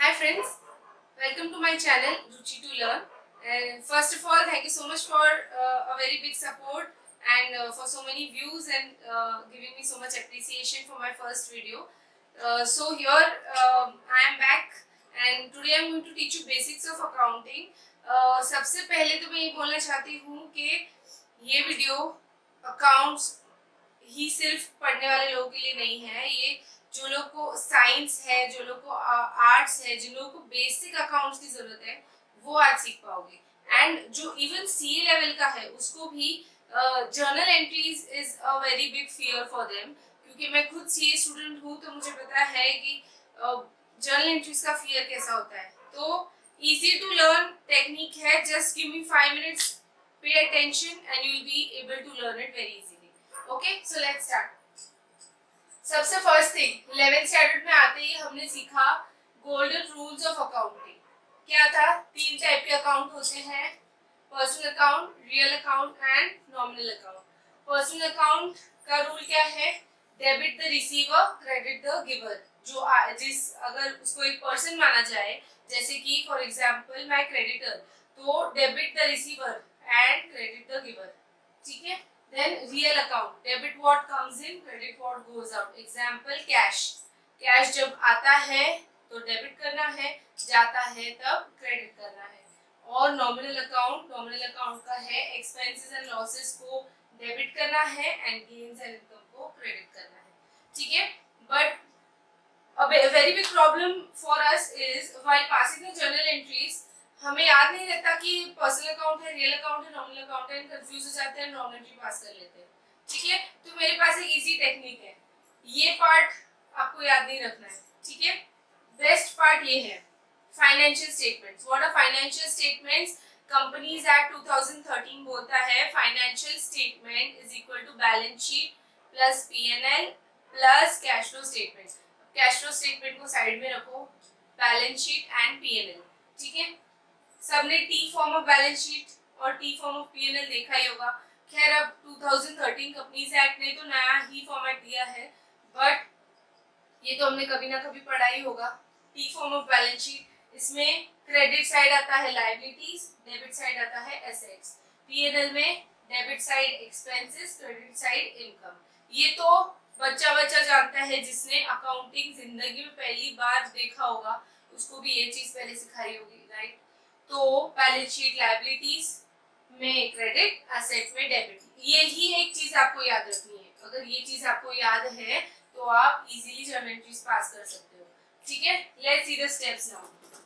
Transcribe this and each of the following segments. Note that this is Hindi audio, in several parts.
Hi friends, welcome to my channel Ruchi to Learn. And first of all, thank you so much for a very big support and for so many views and giving me so much appreciation for my first video. So here I am back and today I am going to teach you basics of accounting. सबसे पहले तो मैं ये बोलना चाहती हूँ कि ये वीडियो अकाउंट्स ही सिर्फ पढ़ने वाले लोगों के लिए नहीं है। ये जो लोग को साइंस है, जो लोग को आर्ट्स है, जिन लोगों को बेसिक अकाउंट्स की जरूरत है, वो आज सीख पाओगे। एंड जो इवन सीए लेवल का है उसको भी journal entries is a very big fear for them, क्योंकि मैं खुद सीए स्टूडेंट हूँ तो मुझे पता है कि जर्नल एंट्रीज का फियर कैसा होता है। तो इजी टू लर्न टेक्निक है, just give me 5 minutes, pay attention and you will be able to learn it very easily. Okay, so let's start. सबसे फर्स्ट थिंग 11th स्टैंडर्ड में आते ही हमने सीखा गोल्डन रूल्स ऑफ अकाउंटिंग। क्या था? 3 टाइप के अकाउंट होते हैं, personal account, real account and nominal account. Personal account का रूल क्या है? Debit the receiver, credit the giver. जो अगर उसको एक पर्सन माना जाए, जैसे कि फॉर एग्जांपल माय क्रेडिटर, तो debit the receiver and credit the giver. ठीक है। Then real account, debit what comes in, credit what goes out. Example cash, cash जब आता है तो डेबिट करना है, जाता है तब क्रेडिट करना है। और नॉमिनल अकाउंट का है एक्सपेंसेस एंड लॉसेस को डेबिट करना है एंड गेन्स एंड इनकम को क्रेडिट करना है। ठीक है। But a very big problem for us is while passing the journal entries, हमें याद नहीं रहता कि पर्सनल अकाउंट है, रियल अकाउंट है, नॉमिनल अकाउंट है, कंफ्यूज हो जाते हैं, नॉमिनल एंट्री पास कर लेते हैं। ठीक है। तो मेरे पास एक इजी टेक्निक है, ये पार्ट आपको याद नहीं रखना है। ठीक है। बेस्ट पार्ट ये है financial statements. What are financial statements? Companies act 2013 बोलता है financial statement is equal to balance sheet plus PNL plus cash flow statement. Cash flow statement को साइड में रखो, बैलेंस शीट एंड पीएनएल। ठीक है। सबने T form of balance sheet और टी फॉर्म ऑफ पीएनएल देखा ही होगा। खैर अब 2013 कंपनीज एक्ट ने तो नया ही फॉर्मेट दिया है, बट ये तो हमने कभी ना कभी पढ़ा ही होगा। T form of balance sheet, इसमें क्रेडिट साइड आता है लायबिलिटीज, डेबिट साइड आता है एसेट्स। पीएनएल में debit side expenses, credit side income. ये तो बच्चा जानता है, जिसने अकाउंटिंग जिंदगी में पहली बार देखा होगा उसको भी ये चीज पहले सिखाई होगी, राइट। तो बैलेंस शीट लायबिलिटीज में क्रेडिट, एसेट में डेबिट। ये ही एक चीज आपको याद रखनी है। अगर ये चीज आपको याद है तो आप इजीली जर्नल एंट्रीज पास कर सकते हो। ठीक है। Let's see the steps now.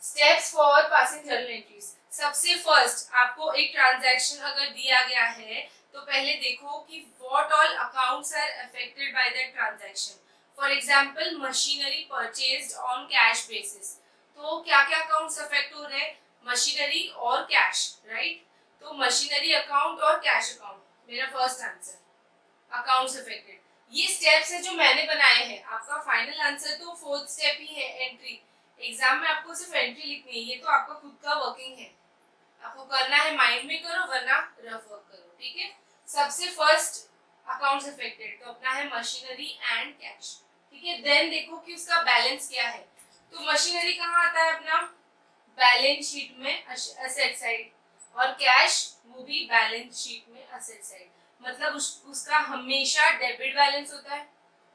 Steps for passing journal entries. सबसे फर्स्ट आपको एक ट्रांजैक्शन अगर दिया गया है तो पहले देखो कि what all accounts are affected by that transaction. For example machinery purchased on cash basis, तो क्या क्या अकाउंट्स अफेक्ट हो रहे हैं? मशीनरी और कैश, राइट। तो मशीनरी अकाउंट और कैश अकाउंट, मेरा फर्स्ट आंसर अकाउंट्स अफेक्टेड। ये स्टेप्स है जो मैंने बनाए हैं, आपका फाइनल आंसर तो फोर्थ स्टेप ही है, एंट्री। एग्जाम में आपको सिर्फ एंट्री लिखनी है, ये तो आपका खुद का वर्किंग है, आपको करना है माइंड में करो वरना रफ वर्क करो। ठीक है। सबसे फर्स्ट अकाउंट्स अफेक्टेड तो अपना है मशीनरी एंड कैश। ठीक है। देन देखो कि उसका बैलेंस क्या है। तो मशीनरी कहाँ आता है? अपना बैलेंस शीट में एसेट साइड, और कैश वो भी बैलेंस शीट में एसेट साइड। मतलब उसका हमेशा डेबिट बैलेंस होता है,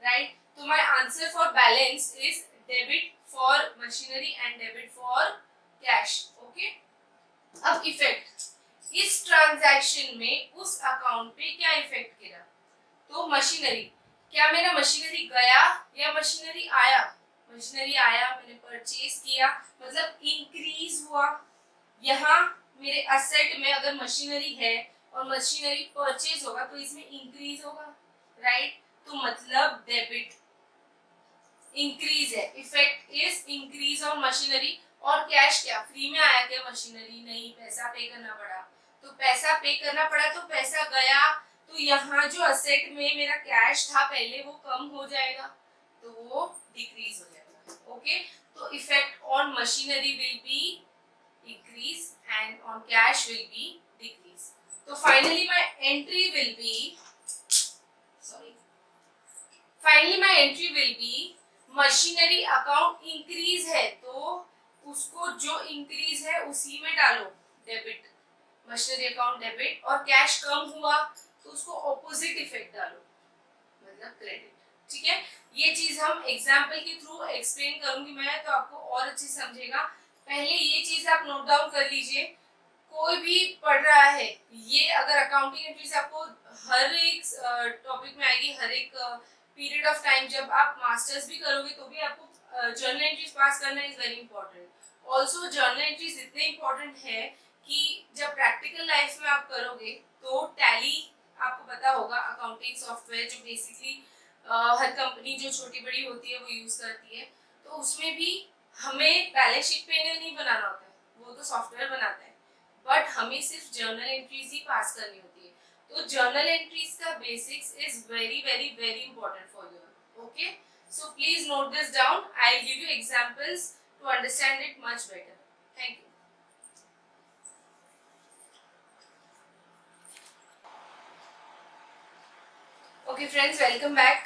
राइट। तो my answer for balance is debit for machinery and debit for cash. Okay. अब इफेक्ट, इस ट्रांजैक्शन में उस अकाउंट पे क्या इफेक्ट गिरा? तो मशीनरी, क्या मेरा मशीनरी गया या मशीनरी आया? मशीनरी आया, मैंने परचेज किया, मतलब इंक्रीज हुआ। यहाँ मेरे असेट में अगर मशीनरी है और मशीनरी परचेज होगा तो इसमें इंक्रीज होगा, राइट। तो मतलब डेबिट इंक्रीज है, effect is increase on machinery. और कैश क्या फ्री में आया क्या? मशीनरी नहीं, पैसा पे करना पड़ा। तो पैसा पे करना पड़ा तो पैसा गया, तो यहाँ जो असेट में मेरा कैश था पहले वो कम हो जाएगा, तो वो डिक्रीज हो जाएगा। ओके। तो effect on machinery will be increase and on cash will be decrease. तो finally my entry will be machinery account increase है तो उसको जो इंक्रीज है उसी में डालो डेबिट, मशीनरी अकाउंट डेबिट, और कैश कम हुआ तो उसको ऑपोजिट इफेक्ट डालो मतलब क्रेडिट। ठीक है, ये चीज हम एग्जाम्पल के थ्रू एक्सप्लेन करूंगी मैं, तो आपको और अच्छे समझेगा। पहले ये चीज आप नोट डाउन कर लीजिए, कोई भी पढ़ रहा है ये अगर अकाउंटिंग एंट्रीज आपको हर एक टॉपिक में आएगी, हर एक पीरियड ऑफ टाइम, जब आप मास्टर्स भी करोगे तो भी आपको जर्नल एंट्रीज पास करना is very important. Also journal entries इतने इंपॉर्टेंट है कि जब प्रैक्टिकल लाइफ में आप करोगे तो टैली आपको पता होगा, अकाउंटिंग सॉफ्टवेयर जो बेसिकली हर कंपनी जो छोटी बड़ी होती है वो यूज करती है, तो उसमें भी हमें बैलेंस शीट पे नहीं बनाना होता है, वो तो सॉफ्टवेयर बनाता है, बट हमें सिर्फ जर्नल एंट्रीज ही पास करनी होती है। तो जर्नल एंट्रीज का basics is very very very important for you. Okay, so please note this down, I will give you examples to understand it much better. Thank you. Okay friends, welcome back.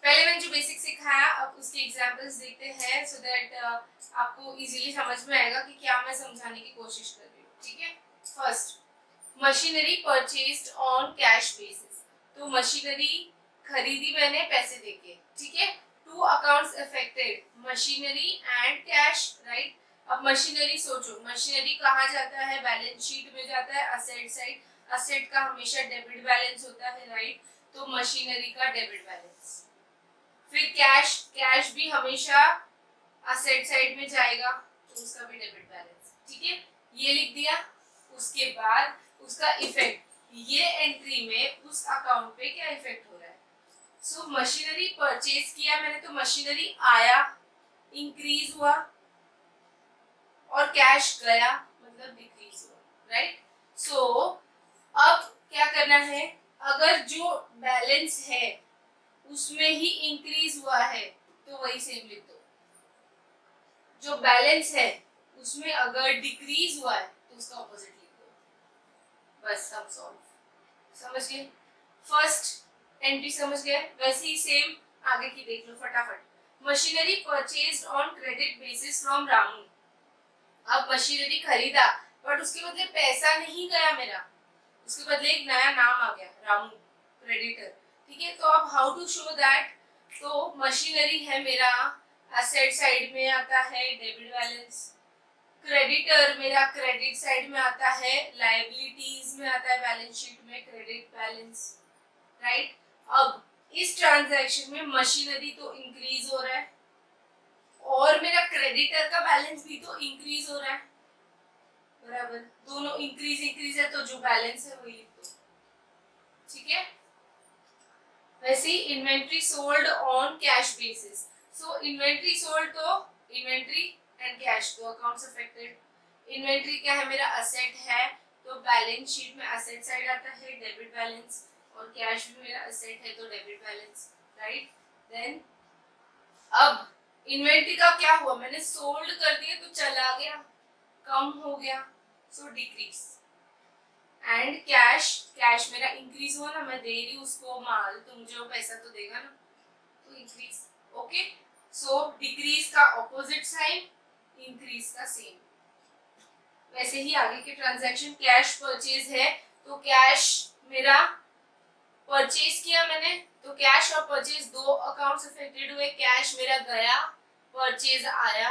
पहले मैंने जो बेसिक सिखाया अब उसके एग्जांपल्स देखते हैं, सो दैट आपको इजीली समझ में आएगा कि क्या मैं समझाने की कोशिश कर रही हूँ। ठीक है, first, machinery purchased on cash basis, तो मशीनरी खरीदी मैंने पैसे देके। ठीक है, two accounts affected, machinery and cash, right. अब मशीनरी सोचो, मशीनरी कहाँ जाता है, बैलेंस शीट में जाता है, असेट साइड, असेट का हमेशा डेबिट बैलेंस होता है, राइट, तो मशीनरी का डेबिट बैलेंस। फिर कैश, कैश भी हमेशा असेट साइड में जाएगा तो उसका भी डेबिट बैलेंस। ठीक है, ये लिख दिया। उसके बाद उसका इफेक्ट, ये एंट्री में उस अकाउंट पे क्या इफेक्ट हो रहा है। सो मशीनरी परचेज किया मैंने तो मशीनरी आया, इंक्रीज हुआ, और कैश गया मतलब डिक्रीज हुआ, राइट। सो अब क्या करना है, अगर जो बैलेंस है उसमें ही इंक्रीज हुआ है तो वही सेम लिख दो, जो बैलेंस है उसमें अगर डिक्रीज हुआ है तो उसका ऑपोजिट लिख दो, बस सब सॉल्व। समझ गए, फर्स्ट एंट्री समझ गए, वैसे ही सेम आगे की देख लो फटाफट। Machinery purchased on credit basis from Ramu, अब मशीनरी खरीदा बट उसके बदले पैसा नहीं गया मेरा, उसके बदले एक नया नाम आ गया, रामू, क्रेडिटर। ठीक है, तो अब हाउ टू शो दैट, तो मशीनरी है मेरा, एसेट साइड में आता है डेबिट बैलेंस, क्रेडिटर मेरा क्रेडिट साइड में आता है, लायबिलिटीज में आता है बैलेंस शीट में क्रेडिट बैलेंस, राइट। अब इस ट्रांजैक्शन में मशीनरी तो इंक्रीज हो रहा है और मेरा क्रेडिटर का बैलेंस भी तो इंक्रीज हो रहा है, बराबर, दोनों इंक्रीज इंक्रीज है तो जो बैलेंस है वही लिख दो। ठीक है, वैसे ही inventory sold on cash basis, so inventory sold तो इन्वेंट्री एंड कैश दो अकाउंट्स अफेक्टेड। इन्वेंट्री क्या है मेरा, असेट है तो बैलेंस शीट में असेट साइड आता है डेबिट बैलेंस, और कैश भी मेरा असेट है तो डेबिट बैलेंस, राइट। देन अब इन्वेंट्री का क्या हुआ, मैंने सोल्ड कर दिया तो चला गया, कम हो गया, सो डिक्रीज। एंड कैश, कैश मेरा इंक्रीज हुआ ना, मैं दे रही हूँ उसको माल तो मुझे वो पैसा तो देगा ना, तो इंक्रीज। ओके, सो डिक्रीज का ऑपोजिट साइन, इंक्रीज का सेम। वैसे ही आगे के ट्रांजैक्शन, कैश परचेज है तो कैश मेरा परचेज किया मैंने तो कैश और परचेज दो अकाउंट्स अफेक्टेड हुए, कैश मेरा गया, परचेज आया,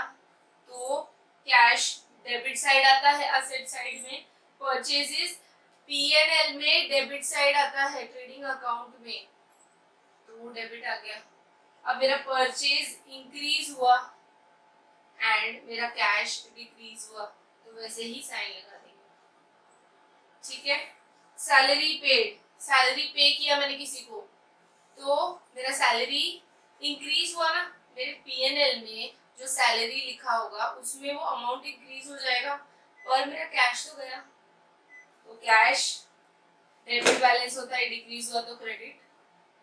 तो कैश डेबिट साइड आता है असेट साइड में, परचेजेस P&L में डेबिट साइड आता है ट्रेडिंग अकाउंट में, तो वो डेबिट आ गया। अब मेरा परचेज इंक्रीज हुआ एंड मेरा कैश डिक्रीज हुआ, तो वैसे ही साइन लगा देंगे। ठीक है, सैलरी पेड, सैलरी पे किया मैंने किसी को तो मेरा सैलरी इंक्रीज हुआ ना, मेरे P&L में जो सैलरी लिखा होगा उसमें वो अमाउंट इंक्रीज हो जाएगा, और मेरा कैश तो गया, तो कैश डेबिट बैलेंस होता है, डिक्रीज हुआ तो credit,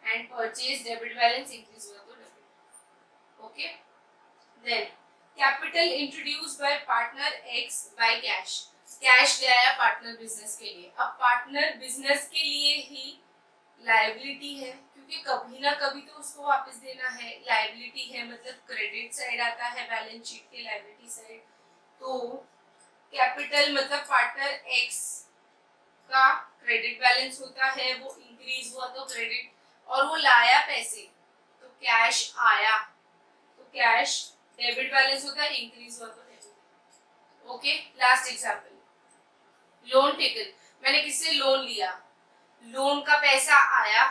and purchase debit balance increase हुआ तो debit. Okay, then capital introduced by partner X by cash, cash ले आया पार्टनर बिजनेस के लिए, अब पार्टनर बिजनेस के लिए ही लायबिलिटी है क्योंकि कभी ना कभी तो उसको वापस देना है, लायबिलिटी है मतलब क्रेडिट साइड आता है बैलेंस शीट के लायबिलिटी साइड। तो कैपिटल मतलब पार्टनर एक्स का क्रेडिट बैलेंस होता है, वो इंक्रीज हुआ तो क्रेडिट, और वो लाया पैसे तो कैश आया तो कैश डेबिट बैलेंस होता है, इंक्रीज हुआ तो debit. Okay, last example, loan taken, मैंने किससे लोन लिया, लोन का पैसा आया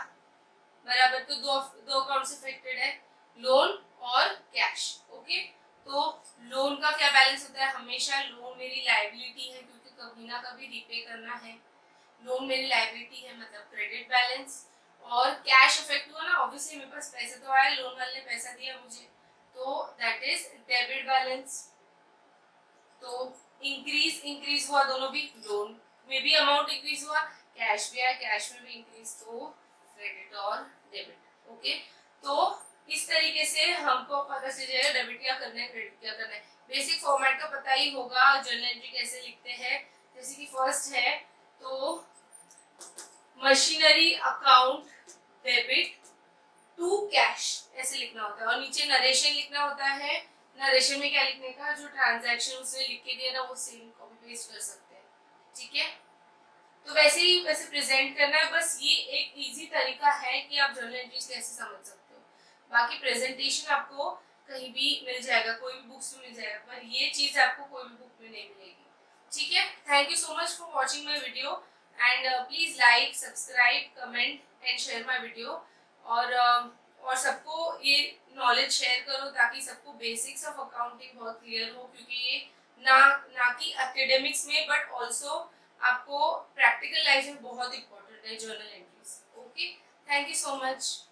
बराबर, तो दो दो अकाउंट से अफेक्टेड है, लोन और कैश। ओके, तो लोन का क्या बैलेंस होता है, हमेशा लोन मेरी लायबिलिटी है क्योंकि कभी ना कभी रिपे करना है, लोन मेरी लायबिलिटी है मतलब क्रेडिट बैलेंस, और कैश अफेक्ट हुआ ना, ऑब्वियसली मेरे पास पैसा तो आया, लोन वाले ने पैसा दिया मुझे, तो दैट इज डेबिट बैलेंस। तो इंक्रीज इंक्रीज हुआ दोनों भी, लोन में भी अमाउंट इंक्रीज हुआ, कैश भी आया, कैश में भी इंक्रीज, तो क्रेडिट और डेबिट। ओके, तो इस तरीके से हमको पता चल जाएगा डेबिट क्या करना है, क्रेडिट क्या करना है। बेसिक फॉर्मेट का पता ही होगा, जर्नल एंट्री कैसे लिखते हैं। जैसे कि फर्स्ट है तो machinery account debit to cash ऐसे लिखना होता है, और नीचे नरेशन लिखना होता है। नरेशन में क्या लिखने का, जो ट्रांजैक्शन उसने लिख के दिया ना वो सेम कॉपी पेस्ट कर सकते हैं। ठीक है, तो वैसे ही वैसे प्रेजेंट करना है, बस ये एक इजी तरीका है कि आप जर्नल एंट्रीज कैसे समझ सकते हो। बाकी प्रेजेंटेशन आपको कहीं भी मिल जाएगा, कोई भी बुक्स में मिल जाएगा, पर ये चीज आपको कोई भी बुक में नहीं मिलेगी। ठीक है, thank you so much for watching my video and please like, subscribe, comment and share my video, और सबको ये नॉलेज शेयर करो ताकि सबको बेसिक्स ऑफ अकाउंटिंग बहुत क्लियर हो, क्योंकि ये ना कि एकेडमिक्स में बट ऑल्सो आपको प्रैक्टिकल लाइफ में बहुत इंपॉर्टेंट है journal entries. Okay, thank you so much.